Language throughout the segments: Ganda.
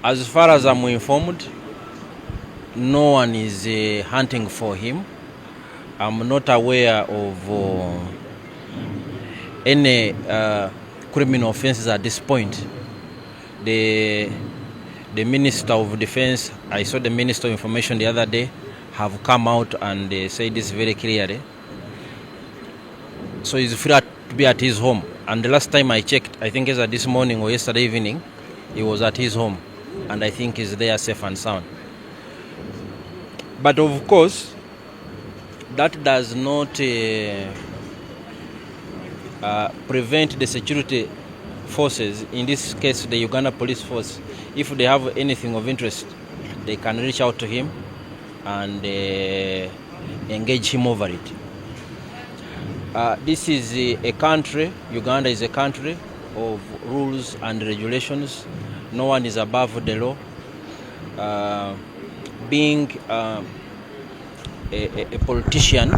As far as I'm informed, no one is hunting for him. I'm not aware of any criminal offenses at this point. The Minister of Defense, I saw the Minister of Information the other day, have come out and said this very clearly. So he's free to be at his home. And the last time I checked, I think either this morning or yesterday evening, he was at his home. And I think he's there safe and sound. But of course, that does not prevent the security forces, in this case the Uganda Police Force, if they have anything of interest, they can reach out to him and engage him over it. This is a country, Uganda is a country of rules and regulations. No one is above the law. Being a politician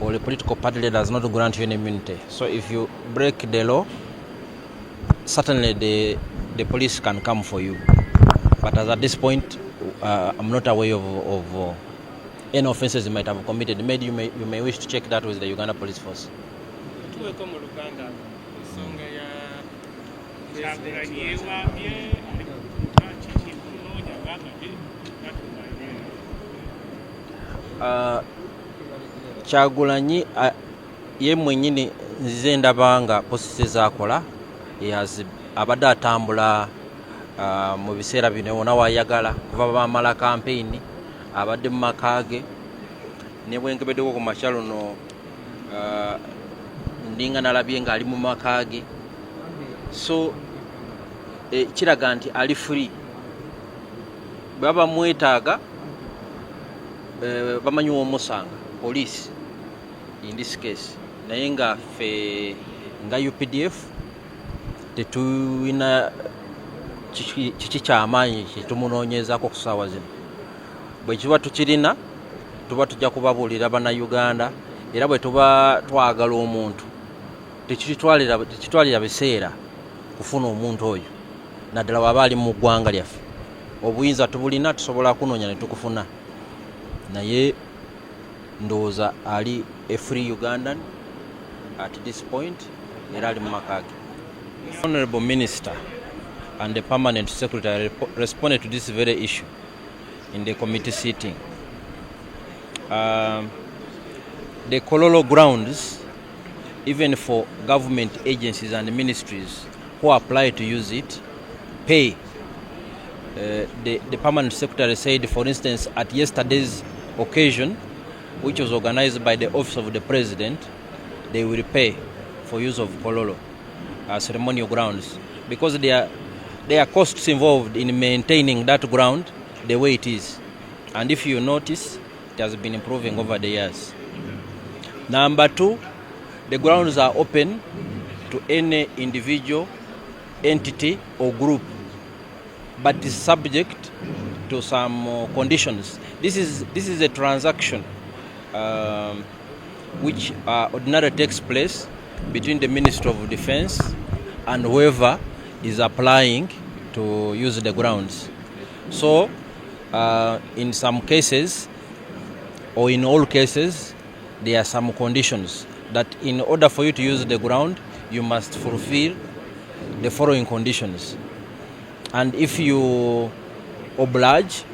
or a political party does not grant you any immunity. So if you break the law, certainly the police can come for you. But as at this point, I'm not aware of any offenses you might have committed. Maybe you may wish to check that with the Uganda Police Force. Kyagulanyi ye mwenyini nzize ndaba nga posisi z'akola abadde atambula mu biseera bino wona wayagala kuva bamala kampeyini abadde mu maka ge ne bwenkebeddeko ku makya luno ndinga nalabye ng'ali mu maka ge, so kiraga nti ali free. Baba mwetaaga bamanyi omusanga police in this case, naye nga ffe nga Updf tetulina kiki kyamaanyi kyetumunoonyezaako ku ssaawa zino. Bwe kiba tukirina tuba tujja kubabuulira bannayuganda, era bwe tuba twagala omuntu tekitwalira biseera kufuna omuntu oyo, naddala waba ali mu ggwanga lyaffe. Obuyinza tubulina, tusobola kunoonya ne tukufuna, naye ndowooza ali a free Ugandan at this point, era ali mu maka ge. Honorable Minister and the Permanent Secretary responded to this very issue in the committee sitting. The Kololo grounds, even for government agencies and ministries who apply to use it, pay. The Permanent Secretary said, for instance, at yesterday's occasion, which was organized by the Office of the President, they will pay for use of Kololo ceremonial grounds, because there are costs involved in maintaining that ground the way it is. And if you notice, it has been improving over the years. Number two, the grounds are open to any individual, entity or group, but is subject to some conditions. This is a transaction which ordinarily takes place between the Minister of Defense and whoever is applying to use the grounds. So in some cases, or in all cases, there are some conditions that in order for you to use the ground, you must fulfill the following conditions. And if you oblige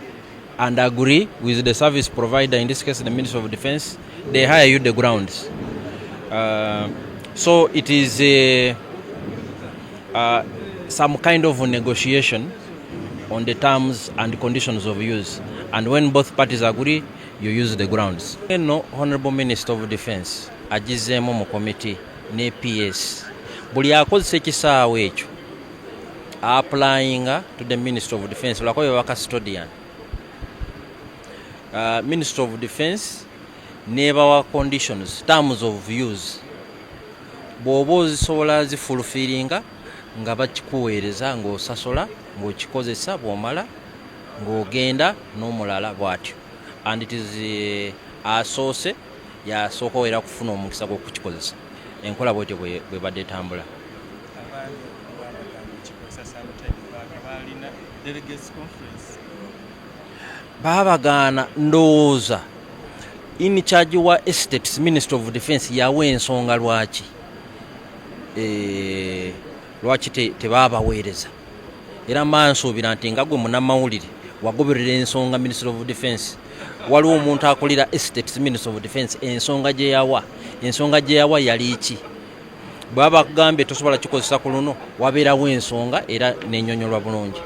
and agree with the service provider, in this case the Ministry of Defense, they hire you the grounds. So it is some kind of a negotiation on the terms and conditions of use. And when both parties agree, you use the grounds. No Honorable Minister of Defense agizeemu mu committee ne PS. Buli akozesa ekisaawe ekyo applying to the Minister of Defense, lwakoyo wa custodian. Minister of Defense nebawa conditions, terms of use. Bw'oba ozisobola zifulfiringa nga bakikuweereza ng'osasula ng'okikozesa bw'omala ng'ogenda n'omulala bw'atyo. And it is asoose yasooka era kufuna omukisa gw'okukikozesa. Enkola bw'etyo bwe badde etambula. Delegates conference. Babagana ndowooza in charge wa estates Minister of Defence yawe ensonga lwaki tebabaweereza era mansuubira nti nga gwe munnamawulire wagoberera ensonga Minister of Defence waliwo omuntu akulira estates Minister of Defence ensonga gye yawa yali ki bwaba kugambye tosobola kikozesa ku luno wabeerawo ensonga era n'ennyonnyolwa bulungi.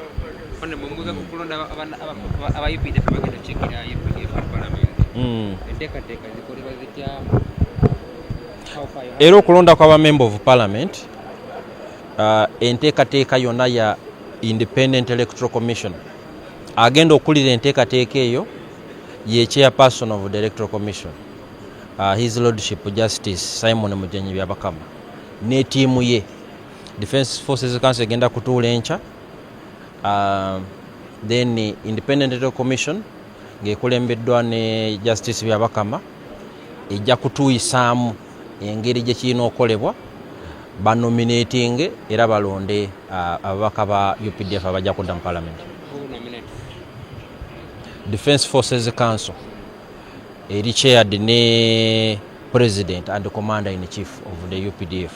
Era okulonda kw'aba member of parliament enteekateeka yonna ya Independent Electoral Commission agenda okulira enteekateeka eyo ye chairperson of the Electoral Commission, His Lordship Justice Simon Mujenyi Byabakama ne tiimu ye Defence Forces Council egenda kutuula enkya, then Independent Electoral Commission ng'ekulembeddwa ne Justice Byabakama ejja kutuuyisaamu engeri gye kirina okolebwa banominating era balonde ababaka ba UPDF abajja kudda mu parliament. Defence Forces Council eri chaired ne President and Commander in Chief of the UPDF.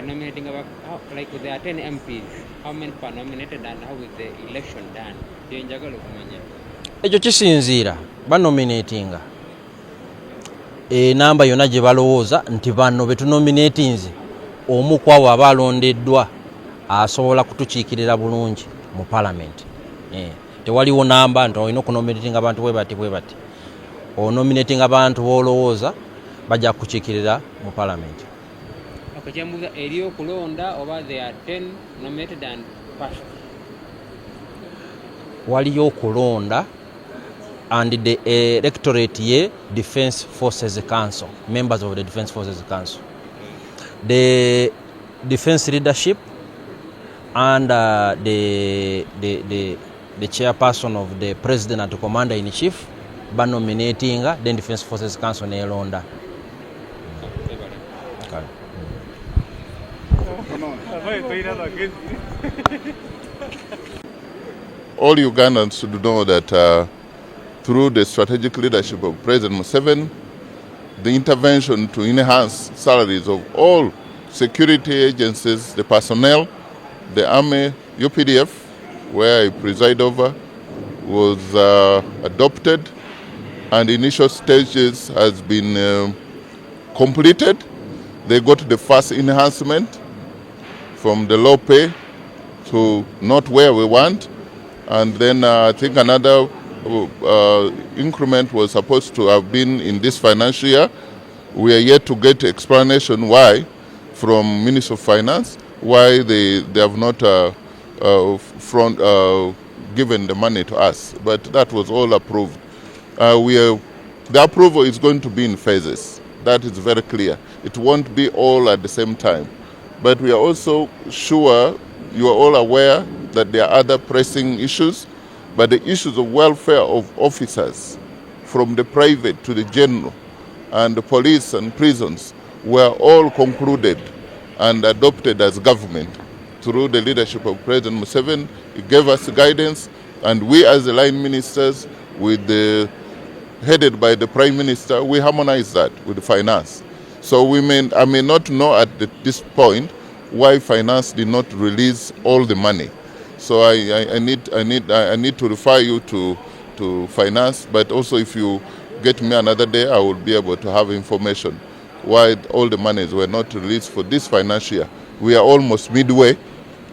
Nominating about like there are 10 MPs, how many are nominated and how is the election done? Ekyo kisinziira banominatinga enamba yonna gye balowooza nti bano betunominatinze omu ku abo abalondeddwa asobola kutukiikirira bulungi mu parliament. Tewaliwo namba nti olina okunominatinga abantu bwe bati onominatinga abantu boolowooza bajja kukiikirira mu parliament. Eri okulonda oba there are 10 nominated and passed. Waliyo okulonda and the electorate ye Defence Forces Council, members of the Defence Forces Council, the defence leadership and the chairperson of the President and Commander in Chief by nominating the Defence Forces Council nelonda. All Ugandans should know that through the strategic leadership of President Museveni, the intervention to enhance salaries of all security agencies, the personnel, the army, UPDF, where I preside over, was adopted, and initial stages has been completed. They got the first enhancement from the low pay to not where we want, and then I think another increment was supposed to have been in this financial year. We are yet to get explanation why from Minister of Finance, why they have not given the money to us, but that was all approved. The approval is going to be in phases. That is very clear. It won't be all at the same time. But we are also sure, you are all aware that there are other pressing issues, but the issues of welfare of officers from the private to the general and the police and prisons were all concluded and adopted as government through the leadership of President Museveni. He gave us guidance, and we as the line ministers headed by the Prime Minister, we harmonize that with the finance. So I may not know at this point why finance did not release all the money. So I need to refer you to finance, but also if you get me another day, I will be able to have information why all the monies were not released for this financial year. We are almost midway,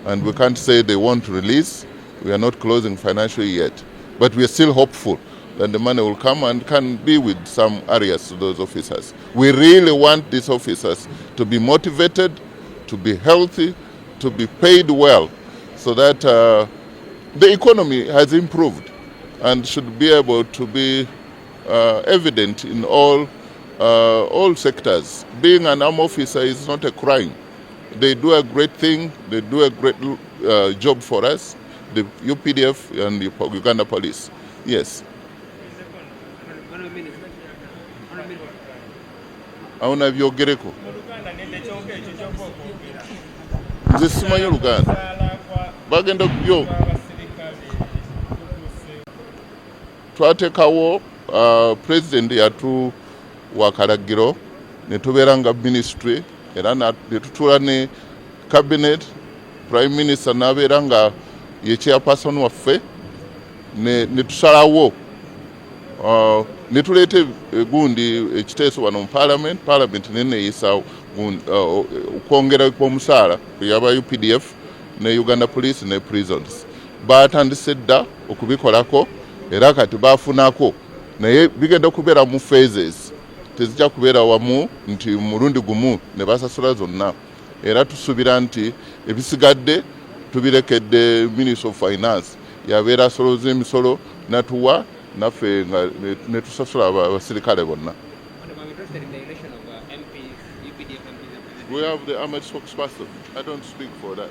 and we can't say they won't release. We are not closing financial year yet, but we are still hopeful that the money will come and can be with some areas to those officers. We really want these officers to be motivated, to be healthy, to be paid well, so that the economy has improved and should be able to be evident in all sectors. Being an armed officer is not a crime. They do a great thing, they do a great job for us, the UPDF and the Uganda Police. Yes. Auna byogereko nze simanyi Oluganda. bagenda yo twateekawo president yatu wakalagiro ne tubeera nga ministry era ne tutuula ne cabinet prime minister n'abeera nga ye chairperson waffe ne tusalawo ne tuleeta gundi ekiteeso wano mu parliament neneeyisa okwongera kw'omusaala yaba Updf ne Uganda Police ne prisons baatandise dda okubikolako era kati baafunako naye bigenda kubeera mu phases tezijja kubeera wamu nti mulundi gumu ne basasula zonna era tusuubira nti ebisigadde tubirekedde Minister of Finance yabeera asoloza emisolo natuwa naffe nga ne tusasula abasirikale bonna. We have the armored spokesperson. I don't speak for that.